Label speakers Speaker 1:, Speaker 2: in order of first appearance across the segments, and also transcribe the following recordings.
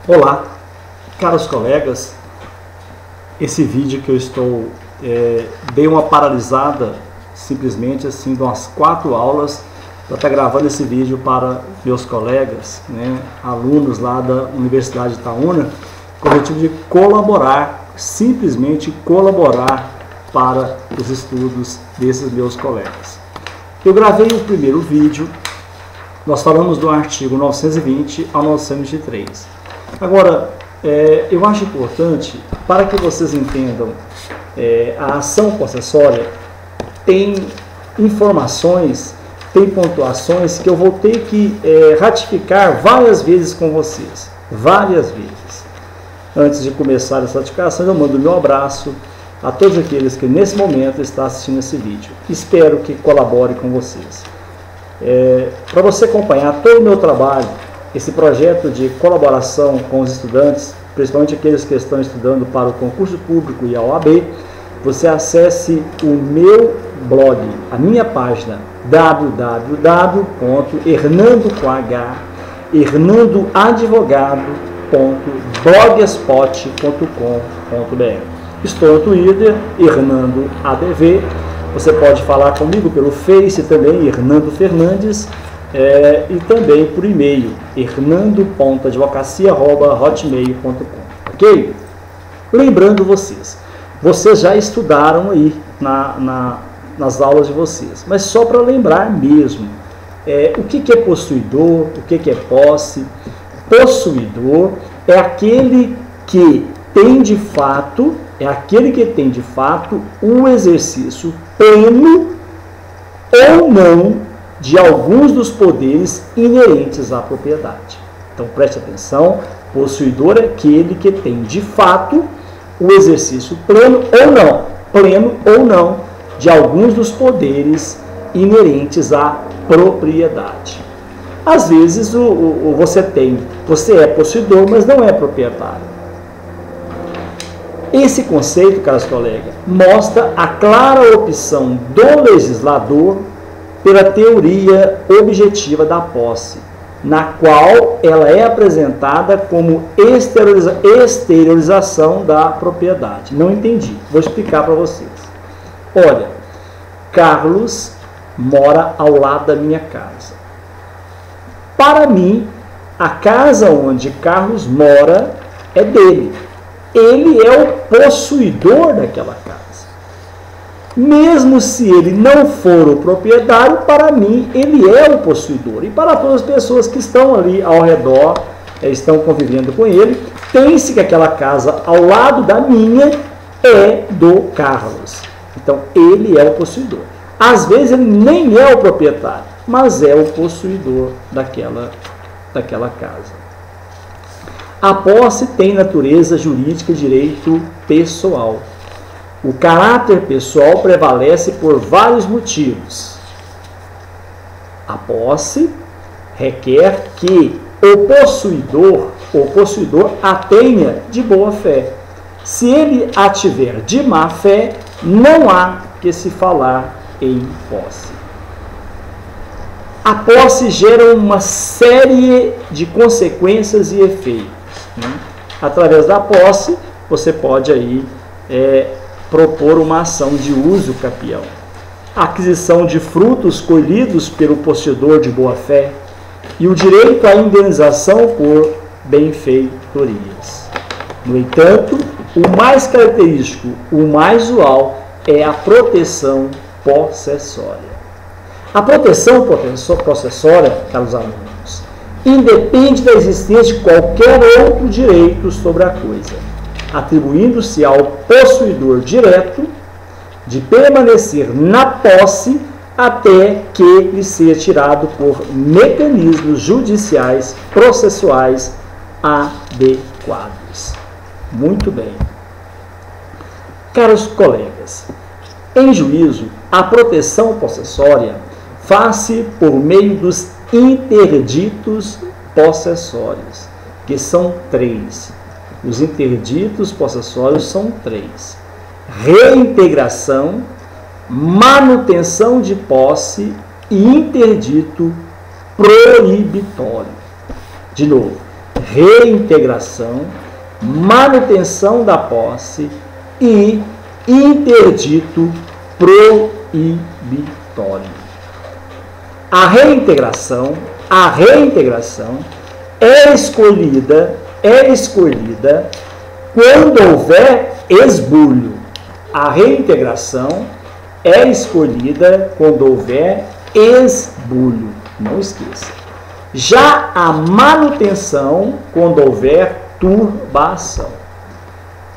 Speaker 1: Olá, caros colegas. Esse vídeo que eu estou dei uma paralisada simplesmente assim de umas 4 aulas para estar gravando esse vídeo para meus colegas, alunos lá da Universidade de Itaúna, com o objetivo de colaborar, simplesmente colaborar para os estudos desses meus colegas. Eu gravei o primeiro vídeo, nós falamos do artigo 920 ao 923. Agora, eu acho importante, para que vocês entendam a ação possessória, tem informações, tem pontuações que eu vou ter que ratificar várias vezes com vocês, várias vezes. Antes de começar essa ratificação, eu mando o meu abraço a todos aqueles que nesse momento estão assistindo esse vídeo. Espero que colabore com vocês. Para você acompanhar todo o meu trabalho, esse projeto de colaboração com os estudantes, principalmente aqueles que estão estudando para o concurso público e a OAB, você acesse o meu blog, a minha página hernandoadvogado.blogspot.com.br. Estou no Twitter, HernandoADV. Você pode falar comigo pelo Face também, Hernando Fernandes, e também por e-mail, hernando.advocacia@hotmail.com. Ok? Lembrando vocês já estudaram aí nas aulas de vocês, mas só para lembrar mesmo, o que é possuidor, o que é posse. Possuidor é aquele que tem de fato, o exercício pleno ou não de alguns dos poderes inerentes à propriedade. Então preste atenção, possuidor é aquele que tem de fato o exercício pleno ou não de alguns dos poderes inerentes à propriedade. Às vezes você é possuidor, mas não é proprietário. Esse conceito, caros colegas, mostra a clara opção do legislador pela teoria objetiva da posse, na qual ela é apresentada como exteriorização da propriedade. Não entendi, vou explicar para vocês. Olha, Carlos mora ao lado da minha casa. Para mim, a casa onde Carlos mora é dele. Ele é o possuidor daquela casa. Mesmo se ele não for o proprietário, para mim ele é o possuidor. E para todas as pessoas que estão ali ao redor, estão convivendo com ele, pense que aquela casa ao lado da minha é do Carlos. Então ele é o possuidor. Às vezes ele nem é o proprietário, mas é o possuidor daquela casa. A posse tem natureza jurídica e direito pessoal. O caráter pessoal prevalece por vários motivos. A posse requer que o possuidor a tenha de boa fé. Se ele a tiver de má fé, não há que se falar em posse. A posse gera uma série de consequências e efeitos. Através da posse, você pode aí propor uma ação de uso capião, aquisição de frutos colhidos pelo possuidor de boa fé e o direito à indenização por benfeitorias. No entanto, o mais característico, o mais usual, é a proteção possessória. A proteção possessória, caros alunos, independe da existência de qualquer outro direito sobre a coisa, atribuindo-se ao possuidor direto de permanecer na posse até que lhe seja tirado por mecanismos judiciais processuais adequados. Muito bem. Caros colegas, em juízo, a proteção possessória faz-se por meio dos interditos possessórios, que são 3. Os interditos possessórios são 3. Reintegração, manutenção de posse e interdito proibitório. De novo, reintegração, manutenção da posse e interdito proibitório. A reintegração é escolhida quando houver esbulho. A reintegração é escolhida quando houver esbulho. Não esqueça. Já a manutenção, quando houver turbação.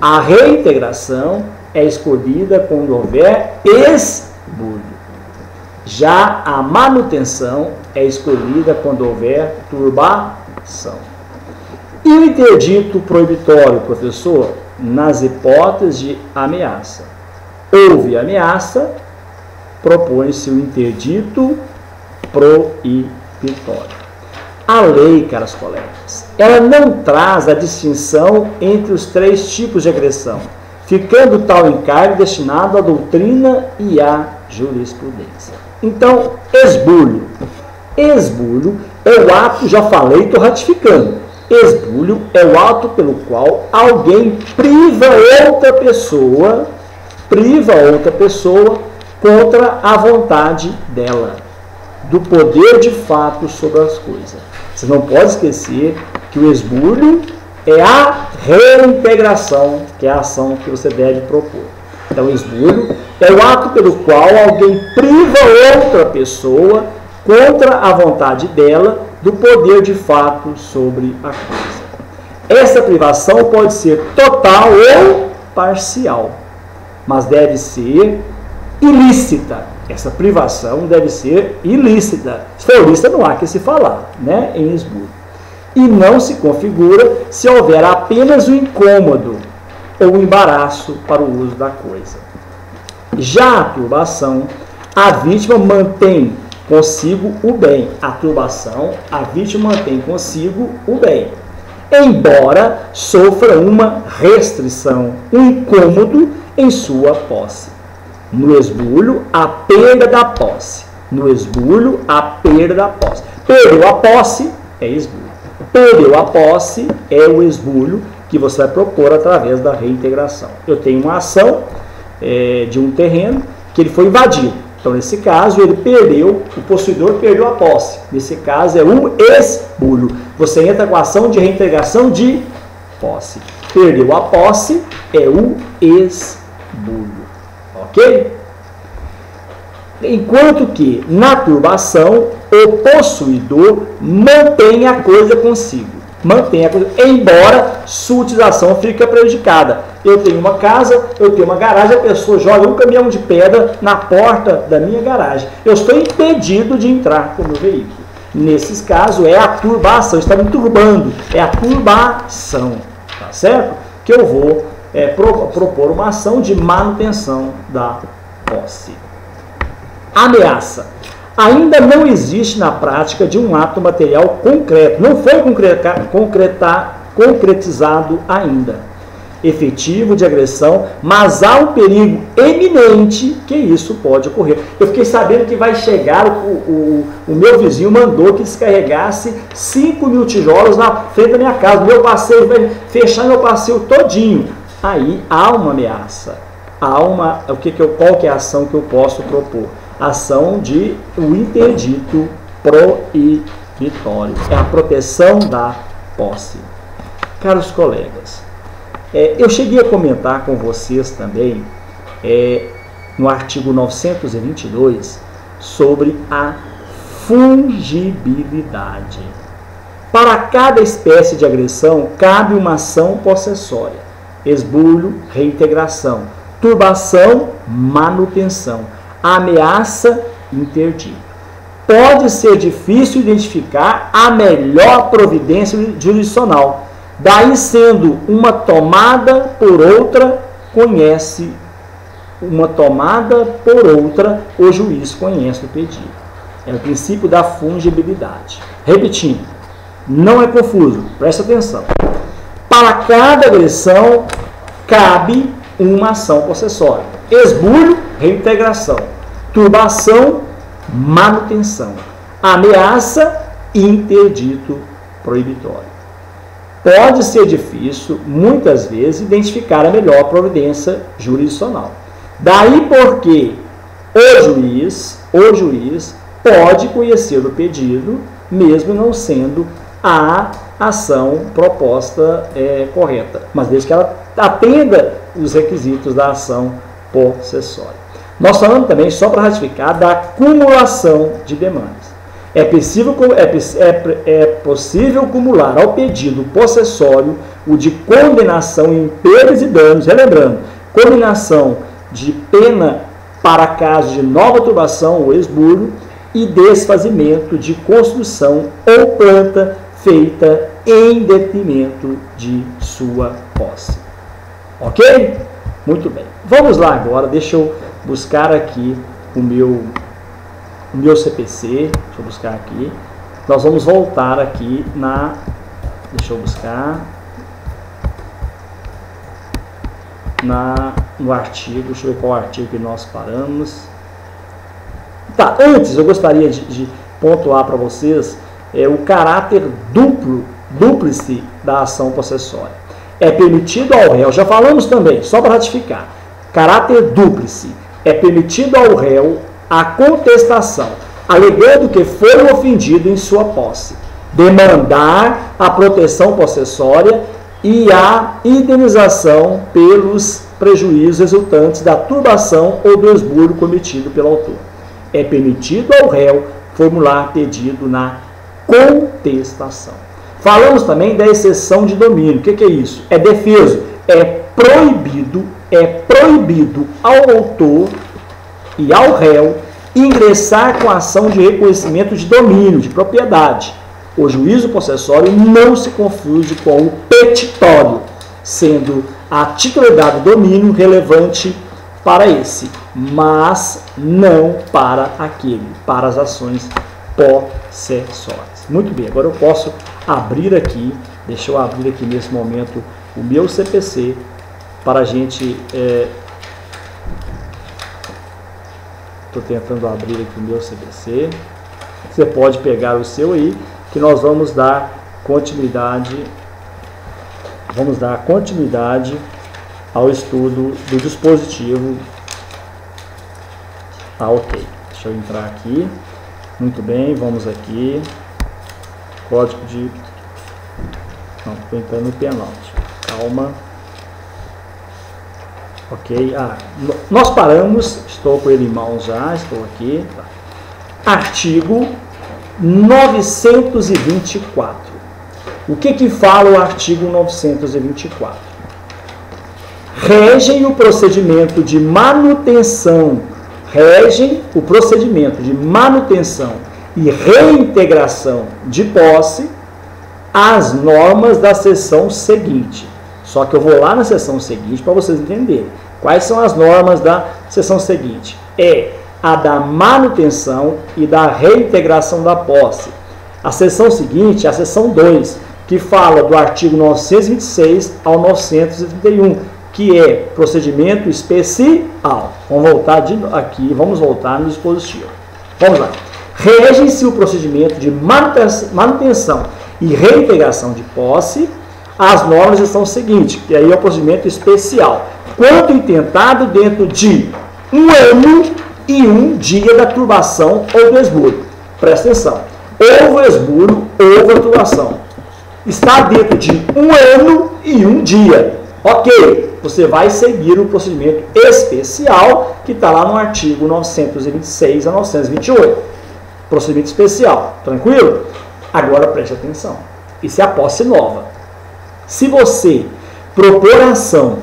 Speaker 1: A reintegração é escolhida quando houver esbulho. Já a manutenção é escolhida quando houver turbação. E o interdito proibitório, professor? Nas hipóteses de ameaça. Houve ameaça, propõe-se o interdito proibitório. A lei, caros colegas, ela não traz a distinção entre os três tipos de agressão, ficando tal encargo destinado à doutrina e à jurisprudência. Então, esbulho. Esbulho é o ato, já falei, estou ratificando. Esbulho é o ato pelo qual alguém priva outra pessoa contra a vontade dela, do poder de fato sobre as coisas. Você não pode esquecer que o esbulho é a reintegração, que é a ação que você deve propor. Então, o esbulho é o ato pelo qual alguém priva outra pessoa contra a vontade dela do poder de fato sobre a coisa. Essa privação pode ser total ou parcial, mas deve ser ilícita. Essa privação deve ser ilícita. Se for ilícita, não há que se falar, né, em esbulho. E não se configura se houver apenas o incômodo ou o embaraço para o uso da coisa. Já a turbação, a vítima mantém consigo o bem. A turbação, a vítima mantém consigo o bem, embora sofra uma restrição, um incômodo em sua posse. No esbulho, a perda da posse. No esbulho, a perda da posse. Perdeu a posse, é esbulho. Perdeu a posse, é o esbulho que você vai propor através da reintegração. Eu tenho uma ação de um terreno que ele foi invadido. Então, nesse caso, ele perdeu, o possuidor perdeu a posse. Nesse caso, é o esbulho. Você entra com a ação de reintegração de posse. Perdeu a posse, é o esbulho. Ok? Enquanto que, na turbação, o possuidor mantém a coisa consigo. Mantém a coisa, embora sua utilização fique prejudicada. Eu tenho uma casa, eu tenho uma garagem, a pessoa joga um caminhão de pedra na porta da minha garagem. Eu estou impedido de entrar com o meu veículo. Nesses casos, é a turbação, está me turbando. É a turbação, tá certo? Que eu vou propor uma ação de manutenção da posse. Ameaça. Ainda não existe na prática de um ato material concreto, não foi concretizado ainda, efetivo de agressão, mas há um perigo eminente que isso pode ocorrer. Eu fiquei sabendo que vai chegar, o meu vizinho mandou que descarregasse 5.000 tijolos na frente da minha casa, meu passeio vai fechar meu passeio todinho. Aí há uma ameaça, qual que é a ação que eu posso propor? Ação de o interdito proibitório, é a proteção da posse. Caros colegas, eu cheguei a comentar com vocês também, no artigo 922, sobre a fungibilidade. Para cada espécie de agressão, cabe uma ação possessória: esbulho, reintegração; turbação, manutenção; ameaça, interdito. Pode ser difícil identificar a melhor providência jurisdicional. Daí sendo uma tomada por outra, o juiz conhece o pedido. É o princípio da fungibilidade. Repetindo, não é confuso, presta atenção. Para cada agressão, cabe uma ação possessória: esbulho, reintegração; turbação, manutenção; ameaça, interdito proibitório. pode ser difícil, muitas vezes, identificar a melhor providência jurisdicional. Daí porque o juiz pode conhecer o pedido, mesmo não sendo a ação proposta correta, mas desde que ela atenda os requisitos da ação possessória. Nós falamos também, só para ratificar, da acumulação de demandas. É possível acumular ao pedido possessório o de condenação em perdas e danos, relembrando, condenação de pena para caso de nova turbação ou esbulho e desfazimento de construção ou planta feita em detrimento de sua posse. Ok? Muito bem. Vamos lá agora, deixa eu buscar aqui o meu CPC, deixa eu buscar aqui. Nós vamos voltar aqui deixa eu buscar, no artigo, deixa eu ver qual artigo que nós paramos. Tá, antes eu gostaria de pontuar para vocês o caráter dúplice da ação possessória. É permitido ao réu, já falamos também, só para ratificar, caráter dúplice, é permitido ao réu a contestação, alegando que foi ofendido em sua posse, demandar a proteção possessória e a indenização pelos prejuízos resultantes da turbação ou do esbulho cometido pelo autor. É permitido ao réu formular pedido na contestação. Falamos também da exceção de domínio. O que é isso? É defeso. É proibido ao autor e ao réu ingressar com a ação de reconhecimento de domínio, de propriedade. O juízo possessório não se confunde com o petitório, sendo a titularidade do domínio relevante para esse, mas não para para as ações possessórias. Muito bem, agora eu posso abrir aqui, deixa eu abrir aqui nesse momento o meu CPC para a gente... Estou tentando abrir aqui o meu CPC. Você pode pegar o seu aí, que nós vamos dar continuidade. Vamos dar continuidade ao estudo do dispositivo. Tá, ok. Deixa eu entrar aqui. Muito bem, vamos aqui. Código de... Não, estou entrando no penalti. Calma. Ok. Nós paramos. Estou com ele em mãos já. Estou aqui. Artigo 924. O que fala o artigo 924? Regem o procedimento de manutenção. Regem o procedimento de manutenção e reintegração de posse as normas da seção seguinte. Só que eu vou lá na seção seguinte para vocês entenderem. Quais são as normas da seção seguinte? É a da manutenção e da reintegração da posse. A seção seguinte é a seção 2, que fala do artigo 926 ao 931, que é procedimento especial. Vamos voltar aqui, vamos voltar no dispositivo. Vamos lá. Rege-se o procedimento de manutenção e reintegração de posse. As normas são o seguinte, que aí é o procedimento especial. Quanto intentado dentro de 1 ano e 1 dia da turbação ou do esbulho. Presta atenção. Houve esbulho, houve a turbação. Está dentro de 1 ano e 1 dia. Ok, você vai seguir o procedimento especial que está lá no artigo 926 a 928. Procedimento especial, tranquilo? Agora preste atenção. Isso é a posse nova. Se você propor ação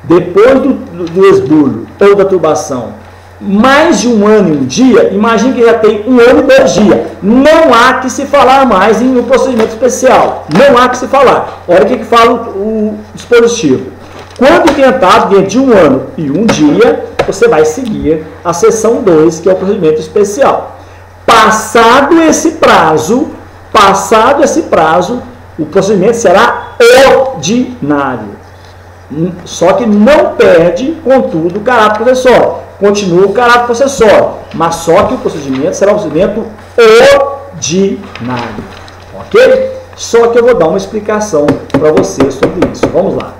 Speaker 1: depois do esbulho ou da turbação mais de 1 ano e 1 dia, imagine que já tem 1 ano e 2 dias. Não há que se falar mais no procedimento especial. Não há que se falar. Olha o que fala o dispositivo. Quando intentado dentro de 1 ano e 1 dia, você vai seguir a seção 2, que é o procedimento especial. Passado esse prazo, o procedimento será ordinário. Só que não perde, contudo, o caráter possessório. Continua o caráter possessório, mas só que o procedimento será um procedimento ordinário. Ok? Só que eu vou dar uma explicação para vocês sobre isso. Vamos lá.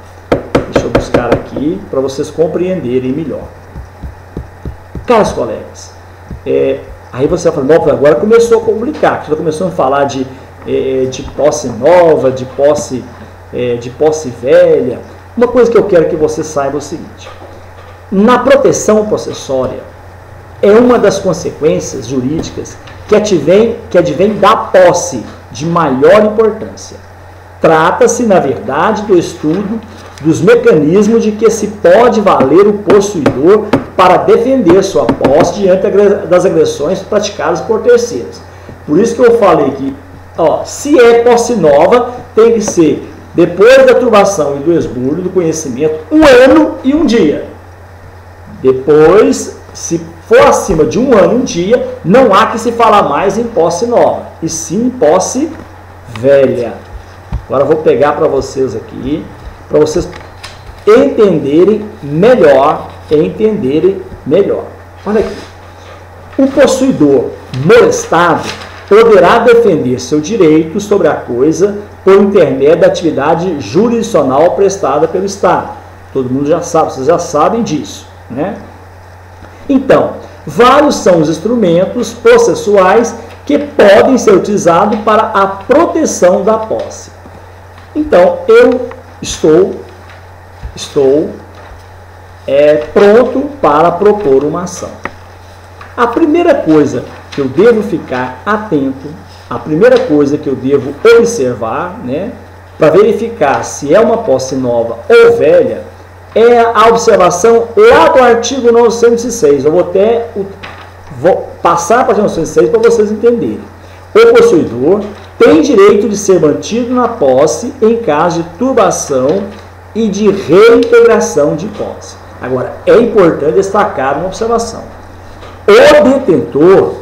Speaker 1: Deixa eu buscar aqui para vocês compreenderem melhor. Caros colegas, aí você vai falar, agora começou a complicar, já começou a falar de posse nova, de posse velha. Uma coisa que eu quero que você saiba é o seguinte: na proteção possessória, é uma das consequências jurídicas que advém da posse de maior importância. Trata-se, na verdade, do estudo dos mecanismos de que se pode valer o possuidor para defender sua posse diante das agressões praticadas por terceiros. Por isso que eu falei que, se é posse nova, tem que ser depois da turbação e do esbulho do conhecimento, 1 ano e 1 dia. Depois, se for acima de 1 ano e 1 dia, não há que se falar mais em posse nova, e sim em posse velha. Agora eu vou pegar para vocês aqui, para vocês entenderem melhor. Olha aqui. O possuidor molestado poderá defender seu direito sobre a coisa por intermédio da atividade jurisdicional prestada pelo Estado. Todo mundo já sabe, vocês já sabem disso, né? Então, vários são os instrumentos processuais que podem ser utilizados para a proteção da posse. Então, eu estou pronto para propor uma ação. A primeira coisa que eu devo ficar atento, a primeira coisa que eu devo observar, né, para verificar se é uma posse nova ou velha, é a observação lá do artigo 906. Eu vou passar para o artigo 906 para vocês entenderem. O possuidor tem direito de ser mantido na posse em caso de turbação e de reintegração de posse. Agora, é importante destacar uma observação. O detentor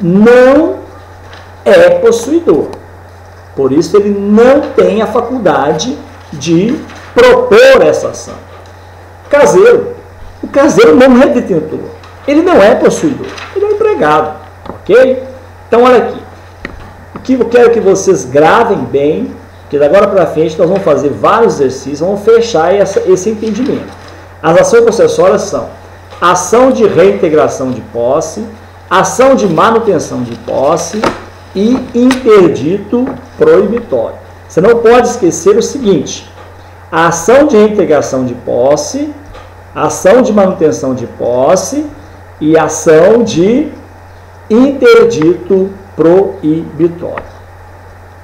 Speaker 1: não é possuidor. Por isso, ele não tem a faculdade de propor essa ação. O caseiro não é detentor. Ele não é possuidor. Ele é empregado. Ok? Então, olha aqui. O que eu quero que vocês gravem bem, porque da agora para frente nós vamos fazer vários exercícios, vamos fechar esse entendimento. As ações processórias são ação de reintegração de posse, ação de manutenção de posse e interdito proibitório. Você não pode esquecer o seguinte: a ação de reintegração de posse, ação de manutenção de posse e ação de interdito proibitório.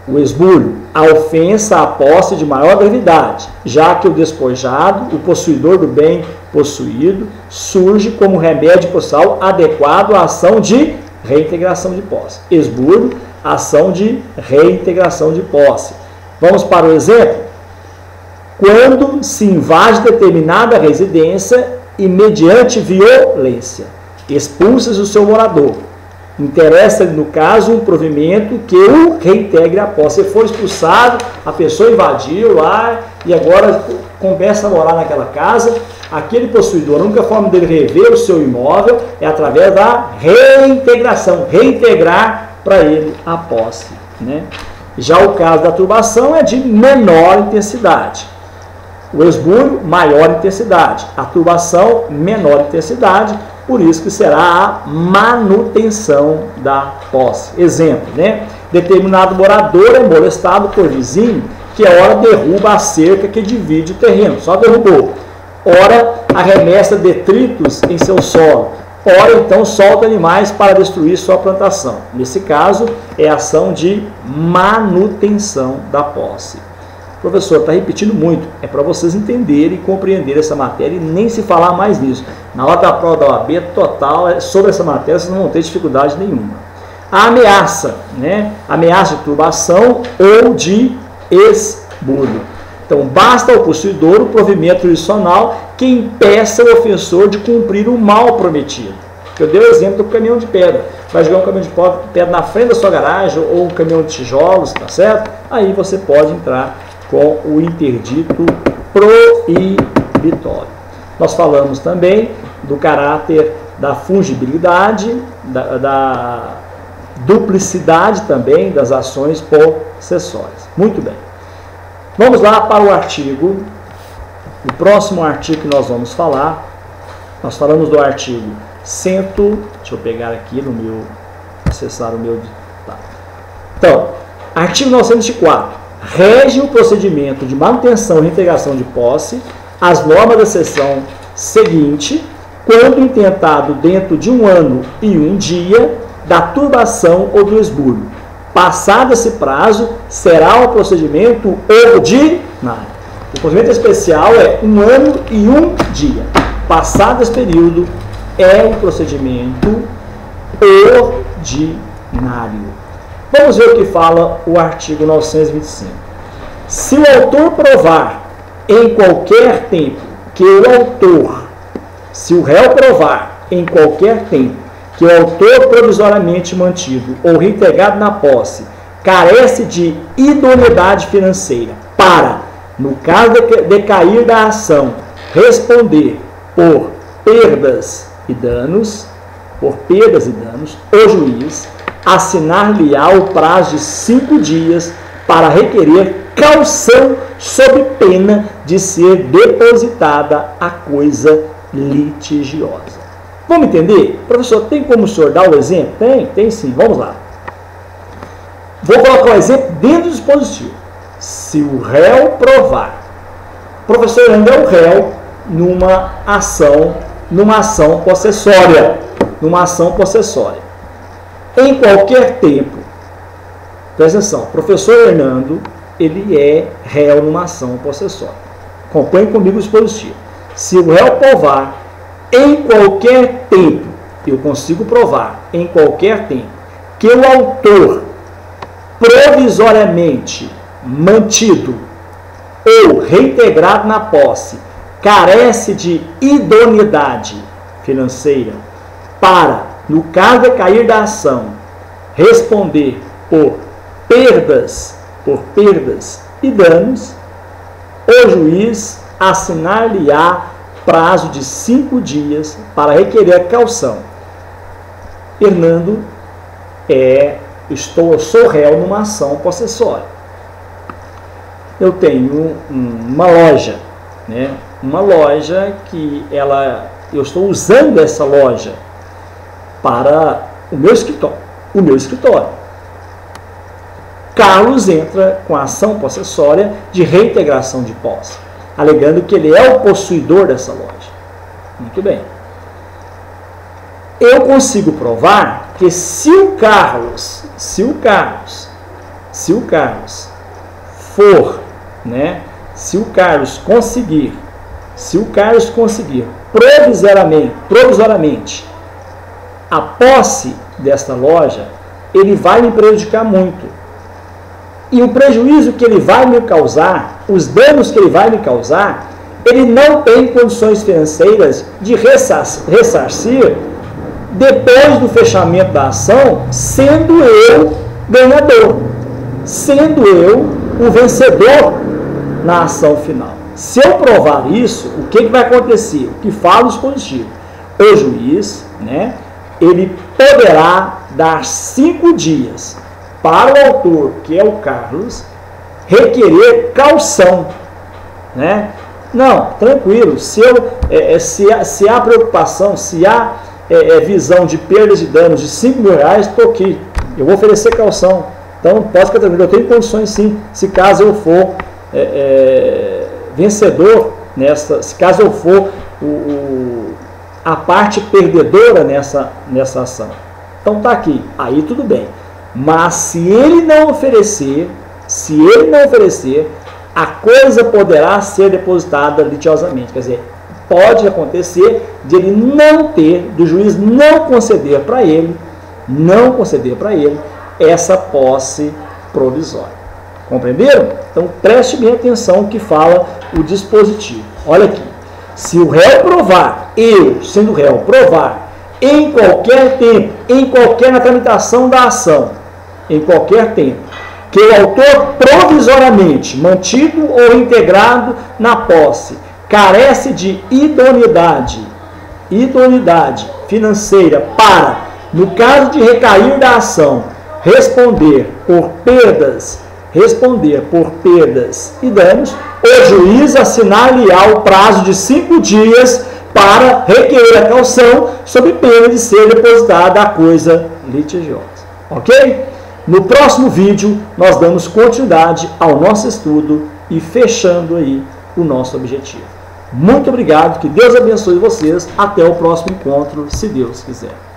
Speaker 1: O esbulho, a ofensa à posse de maior gravidade, já que o despojado, o possuidor do bem possuído, surge como remédio processual adequado à ação de reintegração de posse. Esbulho, ação de reintegração de posse. Vamos para o exemplo? Quando se invade determinada residência e, mediante violência, expulsa-se o seu morador, interessa-lhe, no caso, um provimento que o reintegre a posse. Se for expulsado, a pessoa invadiu lá e agora começa a morar naquela casa, aquele possuidor, a única forma dele rever o seu imóvel é através da reintegração, reintegrar para ele a posse, né? Já o caso da turbação é de menor intensidade. O esbulho, maior intensidade. A turbação, menor intensidade. Por isso que será a manutenção da posse. Exemplo, né? Determinado morador é molestado por vizinho que a hora derruba a cerca que divide o terreno. Só derrubou. Ora, arremessa detritos em seu solo. Ora, então, solta animais para destruir sua plantação. Nesse caso, é ação de manutenção da posse. Professor, está repetindo muito. É para vocês entenderem e compreenderem essa matéria e nem se falar mais nisso. Na hora da prova da OAB total, sobre essa matéria, vocês não vão ter dificuldade nenhuma. A ameaça, né? Ameaça de turbação ou de esbulho. Então, basta ao possuidor o provimento jurisdicional que impeça o ofensor de cumprir o mal prometido. Eu dei o exemplo do caminhão de pedra. Vai jogar um caminhão de pedra na frente da sua garagem ou um caminhão de tijolos, tá certo? Aí você pode entrar com o interdito proibitório. Nós falamos também do caráter da fungibilidade, duplicidade também das ações possessórias. Muito bem. Vamos lá para o artigo. O próximo artigo que nós vamos falar, nós falamos do artigo 100, deixa eu pegar aqui no meu, acessar o meu, tá. Então, artigo 904, rege o procedimento de manutenção e reintegração de posse, as normas da seção seguinte, quando intentado dentro de 1 ano e 1 dia da turbação ou do esbulho. Passado esse prazo, será o procedimento ordinário. O procedimento especial é 1 ano e 1 dia. Passado esse período, é um procedimento ordinário. Vamos ver o que fala o artigo 925. Se o autor provar em qualquer tempo que o autor, se o réu provar em qualquer tempo que o autor provisoriamente mantido ou reintegrado na posse carece de idoneidade financeira para, no caso de decair da ação, responder por perdas e danos, o juiz assinar-lhe-á o prazo de 5 dias para requerer caução sob pena de ser depositada a coisa litigiosa. Vamos entender? Professor, tem como o senhor dar o exemplo? Tem sim. Vamos lá. Vou colocar o exemplo dentro do dispositivo. Se o réu provar, o professor ainda é o réu numa ação possessória. Em qualquer tempo, presta atenção, professor Hernando, ele é réu numa ação possessória. Acompanhe comigo o dispositivo. Se o réu provar em qualquer tempo, eu consigo provar em qualquer tempo, que o autor provisoriamente mantido ou reintegrado na posse carece de idoneidade financeira para, no caso de cair da ação, responder por perdas e danos, o juiz assinar-lhe-á prazo de 5 dias para requerer caução. Hernando, sou réu numa ação possessória. Eu tenho uma loja, né? Uma loja que eu estou usando essa loja para o meu escritório. Carlos entra com a ação possessória de reintegração de posse, alegando que ele é o possuidor dessa loja. Muito bem. Eu consigo provar que se o Carlos for, né, se o Carlos conseguir provisoriamente a posse desta loja, ele vai me prejudicar muito. E o prejuízo que ele vai me causar, os danos que ele vai me causar, ele não tem condições financeiras de ressarcir depois do fechamento da ação, sendo eu ganhador, sendo eu o vencedor na ação final. Se eu provar isso, o que vai acontecer? O que fala o dispositivo? O juiz, né, ele poderá dar 5 dias para o autor, que é o Carlos, requerer caução, né? Não, tranquilo, se há preocupação, se há visão de perdas e danos de 5 mil reais, estou aqui, eu vou oferecer caução. Então, pode ficar tranquilo, eu tenho condições sim, se caso eu for vencedor se caso eu for a parte perdedora nessa ação. Então, tá aqui, aí tudo bem. Mas se ele não oferecer, a coisa poderá ser depositada litigiosamente. Quer dizer, pode acontecer de ele não ter, do juiz não conceder para ele essa posse provisória. Compreenderam? Então preste bem atenção no que fala o dispositivo. Olha aqui. Se o réu provar, eu, sendo réu, provar em qualquer tempo, na tramitação da ação, em qualquer tempo, que o autor provisoriamente mantido ou integrado na posse carece de idoneidade financeira para, No caso de recair da ação, responder por perdas e danos, o juiz assinar-lhe-á o prazo de 5 dias para requerer a caução, sob pena de ser depositada a coisa litigiosa. Ok? No próximo vídeo, nós damos continuidade ao nosso estudo e fechando aí o nosso objetivo. Muito obrigado, que Deus abençoe vocês. Até o próximo encontro, se Deus quiser.